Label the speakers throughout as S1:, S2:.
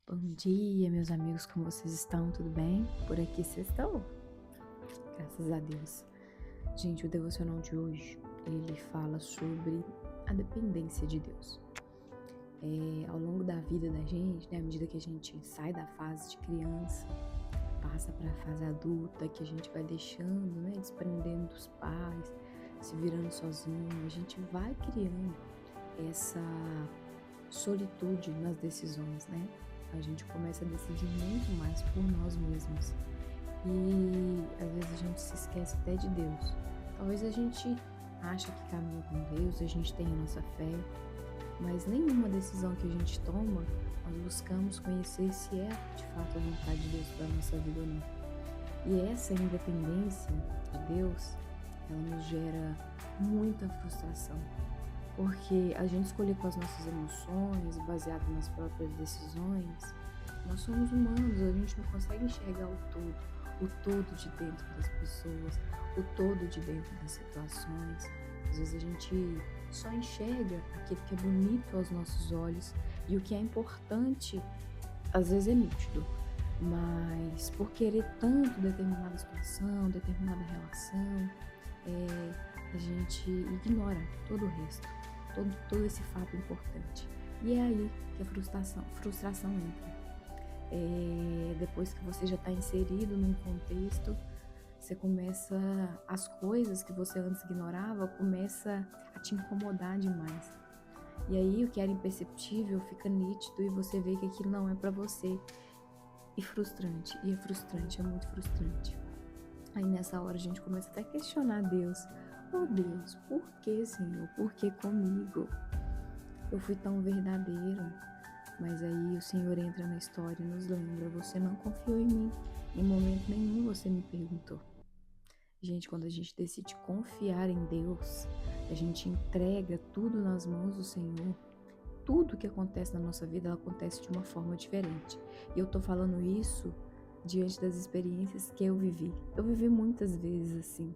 S1: Bom dia, meus amigos, como vocês estão? Tudo bem? Por aqui vocês estão? Graças a Deus. Gente, o devocional de hoje, ele fala sobre a dependência de Deus. Ao longo da vida da gente, né, à medida que a gente sai da fase de criança, passa para a fase adulta, que a gente vai deixando, né, desprendendo dos pais, se virando sozinho, a gente vai criando essa solitude nas decisões, né? A gente começa a decidir muito mais por nós mesmos. E às vezes a gente se esquece até de Deus. Talvez a gente ache que caminha com Deus, a gente tem a nossa fé, mas nenhuma decisão que a gente toma, nós buscamos conhecer se é de fato a vontade de Deus para a nossa vida ou não. E essa independência de Deus, ela nos gera muita frustração, porque a gente escolher com as nossas emoções, baseado nas próprias decisões, nós somos humanos, a gente não consegue enxergar o todo de dentro das pessoas, o todo de dentro das situações. Às vezes a gente só enxerga aquilo que é bonito aos nossos olhos e o que é importante, às vezes é nítido, mas por querer tanto determinada situação, determinada relação, a gente ignora todo o resto, todo esse fato importante. E é aí que a frustração entra. Depois que você já está inserido num contexto, você começa, as coisas que você antes ignorava, começa a te incomodar demais. E aí o que era imperceptível fica nítido e você vê que aquilo não é para você. E é frustrante, é muito frustrante. Aí nessa hora a gente começa até a questionar Deus. Oh Deus, por que, Senhor? Por que comigo? Eu fui tão verdadeiro. Mas aí o Senhor entra na história e nos lembra, você não confiou em mim. Em momento nenhum você me perguntou. Gente, quando a gente decide confiar em Deus, a gente entrega tudo nas mãos do Senhor. Tudo que acontece na nossa vida, ela acontece de uma forma diferente. E eu tô falando isso diante das experiências que eu vivi. Eu vivi muitas vezes assim,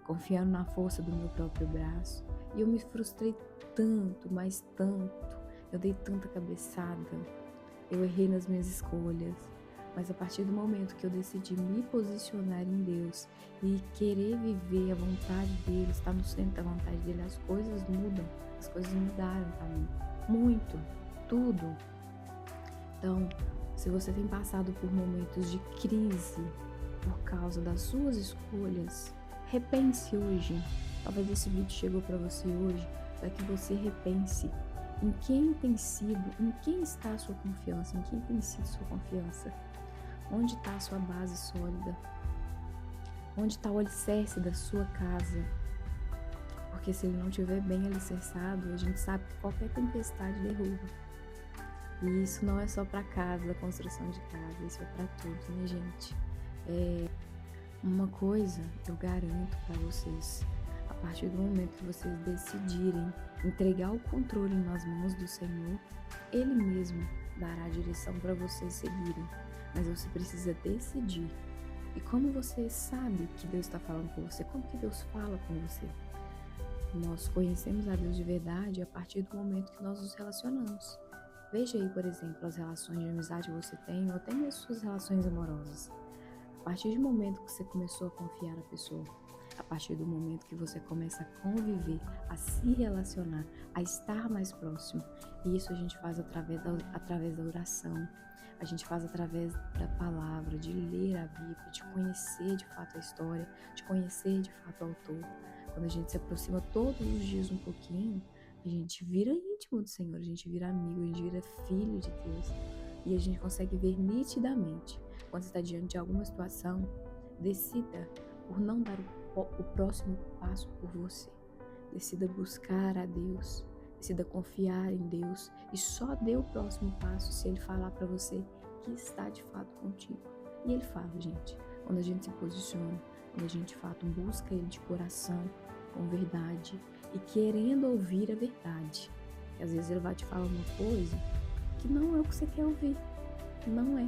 S1: confiando na força do meu próprio braço. E eu me frustrei tanto, mas tanto. Eu dei tanta cabeçada. Eu errei nas minhas escolhas. Mas a partir do momento que eu decidi me posicionar em Deus e querer viver a vontade dele, estar no centro da vontade dele, as coisas mudam. As coisas mudaram para mim. Muito. Tudo. Então, se você tem passado por momentos de crise por causa das suas escolhas, repense hoje. Talvez esse vídeo chegou para você hoje, para que você repense em quem tem sido, em quem está a sua confiança, em quem tem sido sua confiança. Onde está a sua base sólida? Onde está o alicerce da sua casa? Porque se ele não estiver bem alicerçado, a gente sabe que qualquer tempestade derruba. E isso não é só para casa, a construção de casa, isso é para tudo, né, gente? Uma coisa eu garanto para vocês, a partir do momento que vocês decidirem entregar o controle nas mãos do Senhor, Ele mesmo dará a direção para vocês seguirem, mas você precisa decidir. E como você sabe que Deus está falando com você? Como que Deus fala com você? Nós conhecemos a Deus de verdade a partir do momento que nós nos relacionamos. Veja aí, por exemplo, as relações de amizade que você tem, ou até mesmo suas relações amorosas. A partir do momento que você começou a confiar na pessoa, a partir do momento que você começa a conviver, a se relacionar, a estar mais próximo, e isso a gente faz através da oração, a gente faz através da palavra, de ler a Bíblia, de conhecer de fato a história, de conhecer de fato o autor. Quando a gente se aproxima todos os dias um pouquinho, a gente vira íntimo do Senhor, a gente vira amigo, a gente vira filho de Deus. E a gente consegue ver nitidamente. Quando você está diante de alguma situação, decida por não dar o próximo passo por você. Decida buscar a Deus. Decida confiar em Deus. E só dê o próximo passo se Ele falar para você que está de fato contigo. E Ele fala, gente. Quando a gente se posiciona, quando a gente de fato busca Ele de coração, com verdade e querendo ouvir a verdade. E às vezes Ele vai te falar uma coisa que não é o que você quer ouvir. Não é.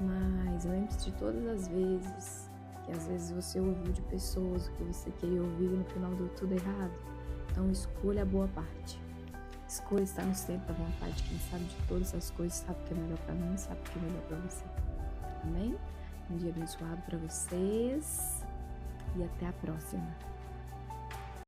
S1: Mas lembre-se de todas as vezes que às vezes você ouviu de pessoas o que você queria ouvir e no final deu tudo errado. Então escolha a boa parte. Escolha estar no centro da vontade. Quem sabe de todas as coisas sabe o que é melhor para mim, sabe o que é melhor para você. Amém? Um dia abençoado para vocês e até a próxima.